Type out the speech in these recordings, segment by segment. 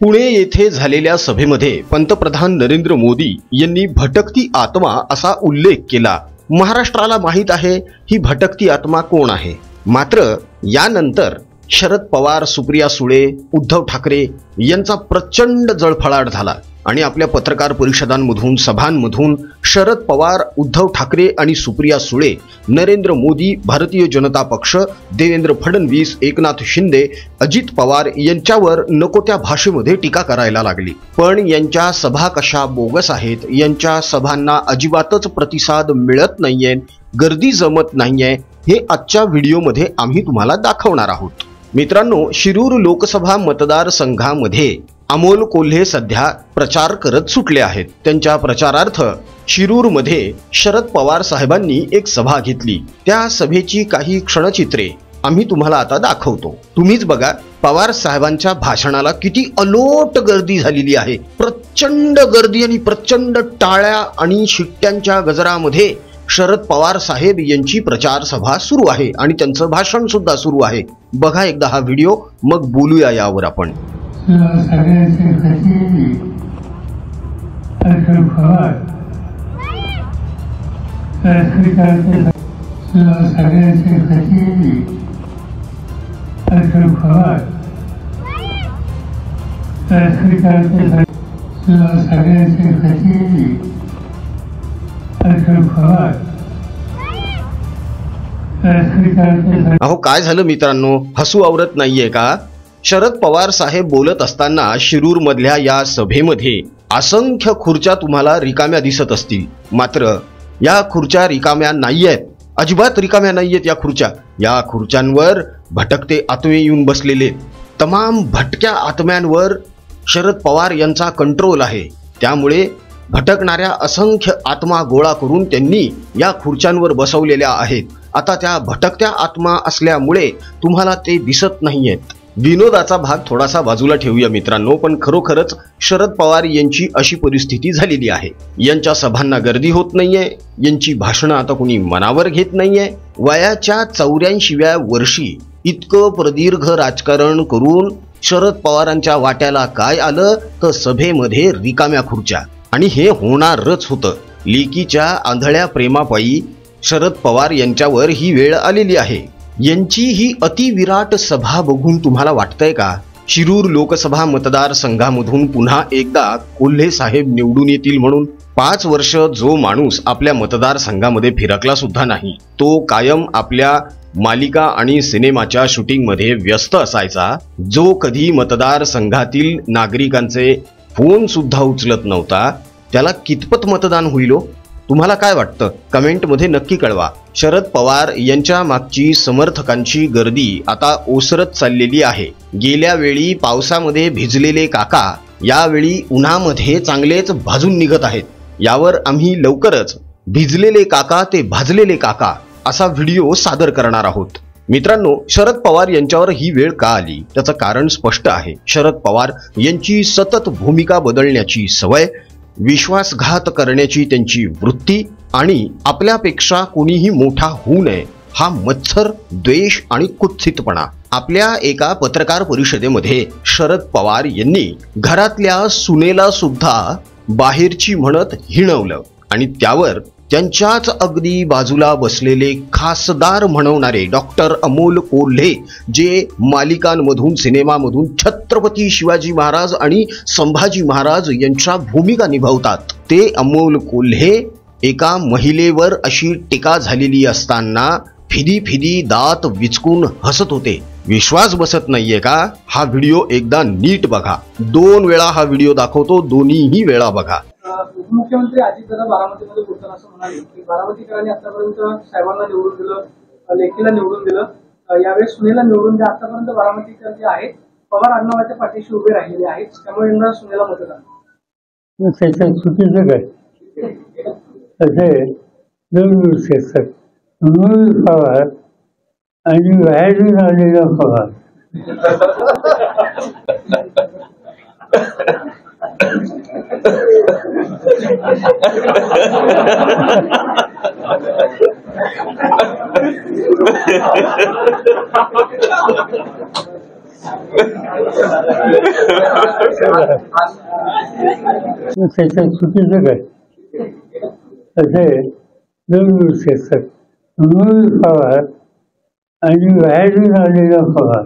पुणे येथे झालेल्या सभेमध्ये पंतप्रधान नरेंद्र मोदी यांनी भटकती आत्मा असा उल्लेख केला। महाराष्ट्राला माहित आहे ही भटकती आत्मा कोण आहे। मात्र यानंतर शरद पवार, सुप्रिया सुळे, उद्धव ठाकरे यांचा प्रचंड जळफळाट झाला आणि आपल्या पत्रकार परिषदांमधून, सभांमधून शरद पवार, उद्धव ठाकरे आणि सुप्रिया सुळे, नरेंद्र मोदी, भारतीय जनता पक्ष, देवेंद्र फडणवीस, एकनाथ शिंदे, अजित पवार यांच्यावर नको त्या भाषेमध्ये टीका करायला लागली। पण यांच्या सभा कशा बोगस आहेत, यांच्या सभांना अजिबातच प्रतिसाद मिळत नाहीये, गर्दी जमत नाहीये, हे आजच्या व्हिडिओमध्ये आम्ही तुम्हाला दाखवणार आहोत। मित्रांनो, शिरूर लोकसभा मतदारसंघामध्ये अमोल कोल्हे सध्या प्रचार करत सुटले आहेत। त्यांच्या प्रचारार्थ शिरूरमध्ये शरद पवार साहेबांनी एक सभा घेतली। त्या सभेची काही क्षणचित्रे आम्ही तुम्हाला आता दाखवतो। तुम्हीच बघा, पवार साहेबांच्या भाषणाला किती अलोट गर्दी झालेली आहे। प्रचंड गर्दी आणि प्रचंड टाळ्या आणि शिट्ट्यांच्या गजरामध्ये शरद पवार साहेब यांची प्रचार सभा सुरू आहे आणि त्यांचं भाषण सुद्धा सुरू आहे। बघा एकदा हा व्हिडिओ, मग बोलूया यावर आपण। अहो काय झालं मित्रांनो, हसू आवरत नाहीये का? शरद पवार साहेब बोलत असताना शिरूर मधल्या या सभेमध्ये असंख्य खुर्च्या तुम्हाला रिकाम्या दिसत असतील, मात्र या खुर्च्या रिकाम्या नाहीयेत, अजिबात रिकाम्या नाहीयेत या खुर्च्या। या खुर्च्यांवर भटकते आत्मे येऊन बसलेले। तमाम भटक्या आत्म्यांवर शरद पवार यांचा कंट्रोल आहे, त्यामुळे भटकणाऱ्या असंख्य आत्मा गोळा करून त्यांनी या खुर्च्यांवर बसवलेल्या आहेत। आता त्या भटकत्या आत्मा असल्यामुळे तुम्हाला ते दिसत नाहीयेत। विनोदाचा भाग थोडासा बाजूला ठेवूया मित्रांनो, पण खरोखरच शरद पवार यांची अशी परिस्थिती झालेली आहे। यांच्या सभांना गर्दी होत नाहीये, यांची भाषणं आता कोणी मनावर घेत नाहीये। वयाच्या 84व्या वर्षी इतकं प्रदीर्घ राजकारण करून शरद पवारांच्या वाट्याला काय आलं तर सभेमध्ये रिकाम्या खुर्च्या, आणि हे होणारच होतं। लेकीच्या आंधळ्या प्रेमापायी शरद पवार यांच्यावर ही वेळ आलेली आहे। यांची ही अतिविराट सभा बघून तुम्हाला वाटतंय का शिरूर लोकसभा मतदारसंघामधून पुन्हा एकदा कोल्हे साहेब निवडून येतील म्हणून? 5 वर्ष जो माणूस आपल्या मतदारसंघामध्ये फिरकला सुद्धा नाही, तो कायम आपल्या मालिका आणि सिनेमाच्या शूटिंगमध्ये व्यस्त असायचा, जो कधी मतदारसंघातील नागरिकांचे फोन सुद्धा उचलत नव्हता, त्याला कितपत मतदान होईल हो? तुम्हाला काय वाटतं? कमेंटमध्ये नक्की कळवा। शरद पवार यांच्या मागची समर्थकांची गर्दी आता ओसरत चाललेली आहे। गेल्या वेळी पावसामध्ये भिजलेले काका यावेळी उन्हामध्ये चांगलेच भाजून निघत आहेत। यावर आम्ही लवकरच भिजलेले काका ते भाजलेले काका असा व्हिडिओ सादर करणार आहोत। मित्रांनो, शरद पवार यांच्यावर ही वेळ का आली त्याचं कारण स्पष्ट आहे। शरद पवार यांची सतत भूमिका बदलण्याची सवय, विश्वासघात करण्याची त्यांची वृत्ती आणि आपल्यापेक्षा कोणीही मोठा होऊ नये हा मत्सर, द्वेष आणि कुत्सितपणा। आपल्या एका पत्रकार परिषदेमध्ये शरद पवार यांनी घरातल्या सुनेला सुद्धा बाहेरची म्हणत हिणवलं आणि त्यावर त्यांच्याच अगदी बाजूला बसलेले खासदार म्हणवणारे डॉक्टर अमोल कोल्हे, जे मालिकांमधून, सिनेमामधून छत्रपती शिवाजी महाराज आणि संभाजी महाराज यांच्या भूमिका निभावतात, ते अमोल कोल्हे एका महिलेवर अशी टीका झालेली असताना फिदी दात विचकून हसत होते। विश्वास बसत नाहीये का? हा व्हिडिओ एकदा नीट बघा। 2 वेळा हा व्हिडिओ दाखवतो, दोन्हीही वेळा बघा। उपमुख्यमंत्री अजितदादा बारामतीमध्ये बोलताना असं म्हणाले की बारामतीकरांनी आतापर्यंत साहेबांना निवडून दिलं, लेखीला निवडून दिलं, यावेळेस सुनेला निवडून द्या। आतापर्यंत बारामतीकर जे आहेत पवार आडनावाच्या पाठीशी उभे राहिलेले आहेत, त्यामुळे यांना सुनेला मतदान। चुकीचं काय असे 2 गोष्टी असतात, पवार आणि बाहेरून आलेला पवार। त्याच्यात चुकीचं काय? असे दोन गोष्टी असतात, अमोल पवार आणि बाहेरून आलेला पवार.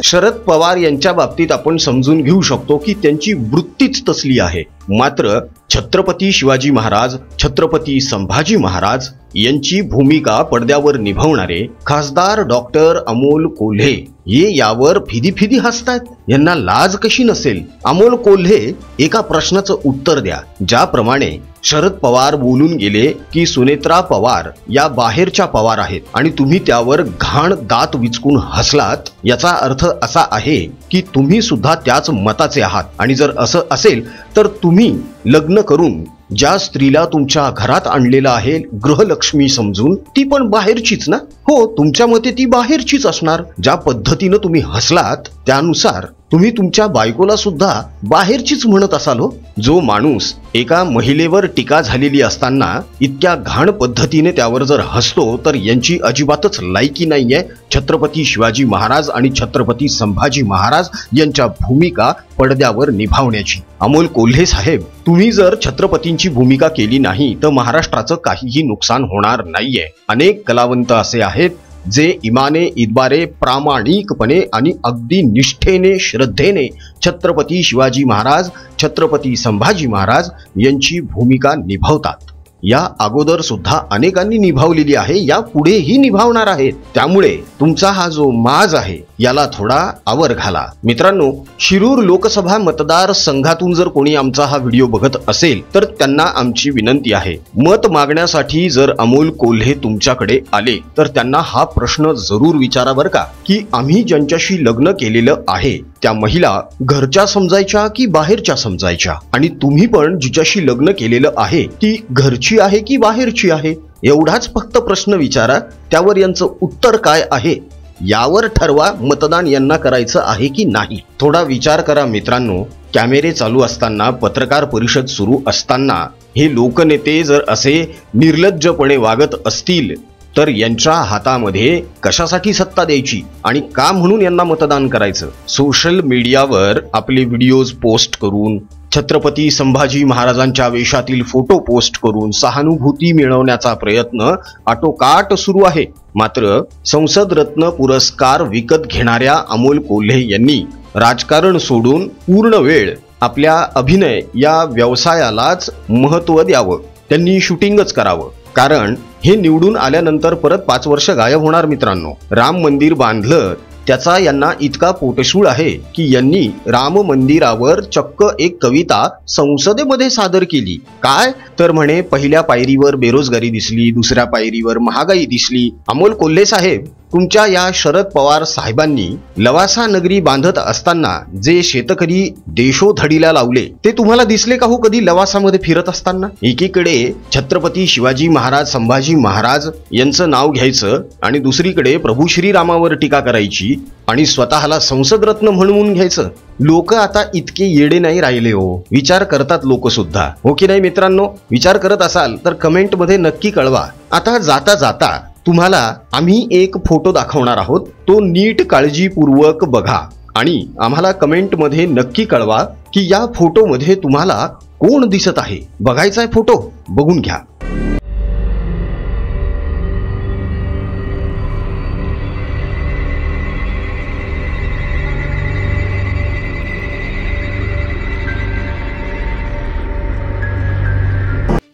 शरद पवार यांच्या बाबतीत आपण समजून घेऊ शकतो की त्यांची वृत्तीच तसली आहे. मात्र छत्रपती शिवाजी महाराज, छत्रपती संभाजी महाराज यांची भूमिका पडद्यावर निभावणारे खासदार डॉक्टर अमोल कोल्हे हे यावर फिदी हसतात. यांना लाज कशी नसेल? अमोल कोल्हे एका प्रश्नाचं उत्तर द्या. ज्याप्रमाणे शरद पवार बोलून गेले की सुनेत्रा पवार या बाहेरच्या पवार आहेत आणि तुम्ही त्यावर घाण दात विचकून हसलात, याचा अर्थ असा आहे की तुम्ही सुद्धा त्याच मताचे आहात. आणि जर असं असेल तर तुम्ही लग्न करून ज्या स्त्रीला तुमच्या घरात आणलेलं आहे गृहलक्ष्मी समजून, ती पण बाहेरचीच ना? हो, तुमच्या मते ती बाहेरचीच असणार. ज्या पद्धतीनं तुम्ही हसलात त्यानुसार तुम्ही तुमच्या बायकोला सुद्धा बाहेरचीच म्हणत असाल हो. जो माणूस एका महिलेवर टीका झालेली असताना इतक्या घाण पद्धतीने त्यावर जर हसतो तर यांची अजिबातच लायकी नाहीये छत्रपती शिवाजी महाराज आणि छत्रपती संभाजी महाराज यांच्या भूमिका पडद्यावर निभावण्याची. अमोल कोल्हे साहेब, तुम्ही जर छत्रपतींची भूमिका केली नाही तर महाराष्ट्राचं काहीही नुकसान होणार नाहीये. अनेक कलावंत असे आहेत जे इमाने इतबारे प्रामाणिकपणे आणि अगदी निष्ठेने श्रद्धेने छत्रपती शिवाजी महाराज, छत्रपती संभाजी महाराज यांची भूमिका निभावतात. या अगोदर सुद्धा अनेकांनी निभावलेली आहे, या पुढेही निभावणार आहेत. त्यामुळे तुमचा हा जो माज आहे याला थोडा आवर घाला. मित्रांनो, शिरूर लोकसभा मतदार संघातून जर कोणी आमचा हा व्हिडिओ बघत असेल तर त्यांना आमची विनंती आहे, मत मागण्यासाठी जर अमोल कोल्हे तुमच्याकडे आले तर त्यांना हा प्रश्न जरूर विचारा बरं का, की आम्ही ज्यांच्याशी लग्न केलेलं आहे त्या महिला घरच्या समजायच्या की बाहेरच्या समजायच्या, आणि तुम्ही पण जिच्याशी लग्न केलेलं आहे ती घरची आहे की बाहेरची आहे, एवढाच फक्त प्रश्न विचारा. त्यावर यांचं उत्तर काय आहे यावर ठरवा मतदान यांना करायचं आहे की नाही. थोडा विचार करा मित्रांनो. कॅमेरे चालू असताना, पत्रकार परिषद सुरू असताना हे लोकनेते जर असे निर्लज्जपणे वागत असतील तर यांच्या हातामध्ये कशासाठी सत्ता द्यायची आणि का म्हणून यांना मतदान करायचं? सोशल मीडियावर आपले व्हिडिओज पोस्ट करून, छत्रपती संभाजी महाराजांच्या वेशातील फोटो पोस्ट करून सहानुभूती मिळवण्याचा प्रयत्न आटोकाट सुरू आहे. मात्र संसद रत्न पुरस्कार विकत घेणाऱ्या अमोल कोल्हे यांनी राजकारण सोडून पूर्ण वेळ आपल्या अभिनय या व्यवसायालाच महत्त्व द्यावं. त्यांनी शूटिंगच करावं, कारण हे निवडून आल्यानंतर परत 5 वर्ष गायब होणार. मित्रांनो, राम मंदिर बांधलं त्याचा यांना इतका पोटशूळ आहे की यांनी राम मंदिरावर चक्क एक कविता संसदेमध्ये सादर केली. काय तर म्हणे, पहिल्या पायरीवर बेरोजगारी दिसली, दुसऱ्या पायरीवर महागाई दिसली. अमोल कोल्हे साहेब, तुमच्या या शरद पवार साहेबांनी लवासा नगरी बांधत असताना जे शेतकरी देशोधडीला लावले ते तुम्हाला दिसले का हो कधी लवासामध्ये फिरत असताना? एकीकडे छत्रपती शिवाजी महाराज, संभाजी महाराज यांचं नाव घ्यायचं आणि दुसरीकडे प्रभू श्रीरामावर टीका करायची आणि स्वतःला संसद रत्न म्हणून घ्यायचं. लोक आता इतके येडे नाही राहिले हो. विचार करतात लोक सुद्धा, हो की नाही मित्रांनो? विचार करत असाल तर कमेंटमध्ये नक्की कळवा. आता जाता जाता तुम्हाला आम्ही एक फोटो दाखवणार आहोत, तो नीट काळजीपूर्वक बघा आणि आम्हाला कमेंटमध्ये नक्की कळवा की या फोटोमध्ये तुम्हाला कोण दिसत आहे. बघायचा आहे फोटो? बघून घ्या.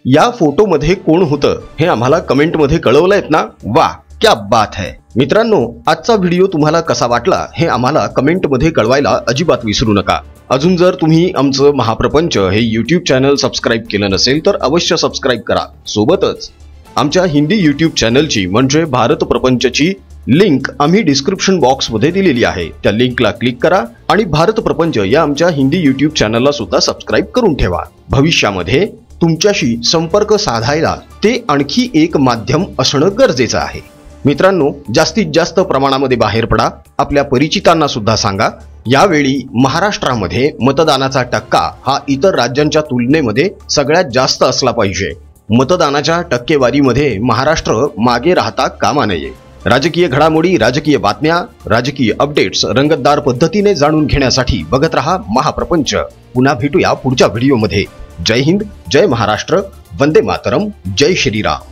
या फोटोमध्ये कोण होतं हे आम्हाला कमेंटमध्ये कळवलंयत ना? वा, क्या बात है. मित्रांनो, आजचा व्हिडिओ तुम्हाला कसा वाटला हे आम्हाला कमेंटमध्ये कळवायला अजिबात विसरू नका. अजून जर तुम्ही आमचं महाप्रपंच हे यूट्यूब चॅनल सबस्क्राईब केलं नसेल तर अवश्य सबस्क्राईब करा. सोबतच आमच्या हिंदी यूट्यूब चॅनलची म्हणजे भारत प्रपंचची लिंक आम्ही डिस्क्रिप्शन बॉक्समध्ये दिलेली आहे. त्या लिंकला क्लिक करा आणि भारत प्रपंच या आमच्या हिंदी यूट्यूब चॅनलला सुद्धा सबस्क्राईब करून ठेवा. भविष्यामध्ये तुमच्याशी संपर्क साधायला ते आणखी एक माध्यम असणं गरजेचं आहे. मित्रांनो, जास्तीत जास्त प्रमाणामध्ये बाहेर पडा, आपल्या परिचितांना सुद्धा सांगा. यावेळी महाराष्ट्रामध्ये मतदानाचा टक्का हा इतर राज्यांच्या तुलनेमध्ये सगळ्यात जास्त असला पाहिजे. मतदानाच्या टक्केवारीमध्ये महाराष्ट्र मागे राहता कामा नये. राजकीय घडामोडी, राजकीय बातम्या, राजकीय अपडेट्स रंगतदार पद्धतीने जाणून घेण्यासाठी बघत रहा महाप्रपंच. पुन्हा भेटूया पुढच्या व्हिडिओमध्ये. जय हिंद, जय महाराष्ट्र, वंदे मातरम, जय श्रीराम.